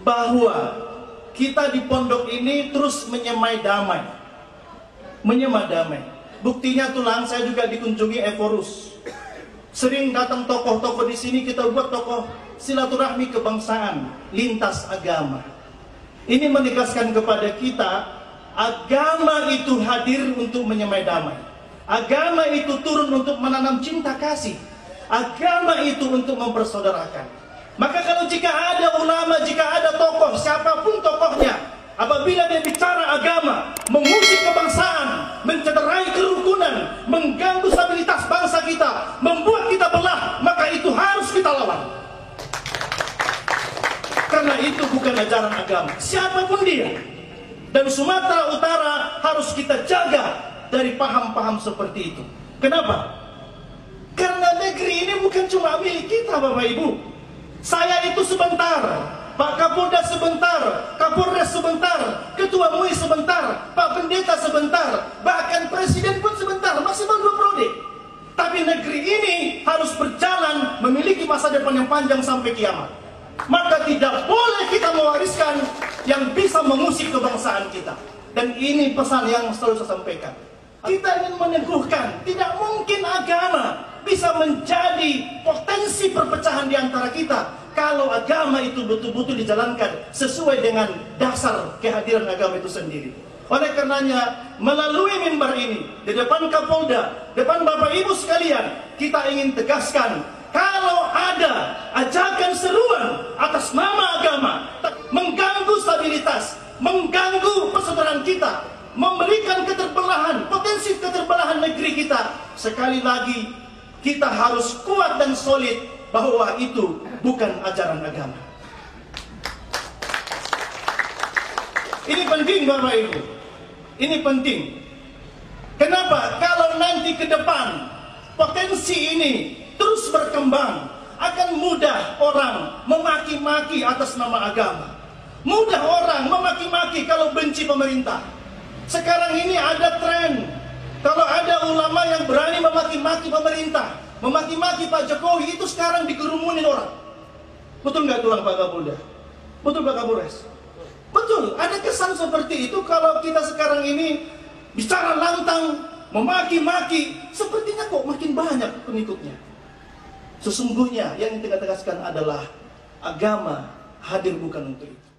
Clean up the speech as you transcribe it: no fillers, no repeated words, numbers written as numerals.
bahwa kita di pondok ini terus menyemai damai. Buktinya tulang, saya juga dikunjungi Evorus. Sering datang tokoh-tokoh di sini, kita buat tokoh silaturahmi kebangsaan lintas agama. Ini menegaskan kepada kita, agama itu hadir untuk menyemai damai. Agama itu turun untuk menanam cinta kasih. Agama itu untuk mempersaudarakan. Maka kalau jika ada ulama, jika ada tokoh, siapapun tokohnya, apabila dia bicara agama, mengusik kebangsaan, mencederai kerukunan, mengganggu stabilitas bangsa kita, membuat kita belah, maka itu harus kita lawan. Karena itu bukan ajaran agama, siapapun dia. Dan Sumatera Utara harus kita jaga dari paham-paham seperti itu. Kenapa? Karena negeri ini bukan cuma milik kita, Bapak Ibu. Saya itu sebentar, Pak Kapolda sebentar, Kapolres sebentar, Ketua MUI sebentar, Pak Pendeta sebentar, bahkan Presiden pun sebentar, maksimal 2 periode. Tapi negeri ini harus berjalan, memiliki masa depan yang panjang sampai kiamat. Maka tidak boleh kita mewariskan yang bisa mengusik kebangsaan kita. Dan ini pesan yang selalu saya sampaikan. Kita ingin meneguhkan, tidak mungkin agama bisa menjadi potensi perpecahan di antara kita kalau agama itu betul-betul dijalankan sesuai dengan dasar kehadiran agama itu sendiri. Oleh karenanya, melalui mimbar ini, di depan Kapolda, depan Bapak Ibu sekalian, kita ingin tegaskan, kalau ada ajakan seruan atas nama agama, mengganggu stabilitas, mengganggu persaudaraan kita, memberikan keterbelahan, potensi keterbelahan negeri kita, sekali lagi kita harus kuat dan solid bahwa itu bukan ajaran agama. Ini penting, Bapak Ibu. Ini penting. Kenapa? Kalau nanti ke depan potensi ini terus berkembang, akan mudah orang memaki-maki atas nama agama. Mudah orang memaki-maki kalau benci pemerintah. Sekarang ini ada tren, kalau ada ulama yang berani memaki-maki pemerintah, memaki-maki Pak Jokowi, itu sekarang dikerumunin orang. Betul nggak tulang Pak Kapolda? Betul Pak Kapolres? Betul, ada kesan seperti itu kalau kita sekarang ini bicara lantang, memaki-maki, sepertinya kok makin banyak pengikutnya. Sesungguhnya yang kita tegaskan adalah agama hadir bukan untuk itu.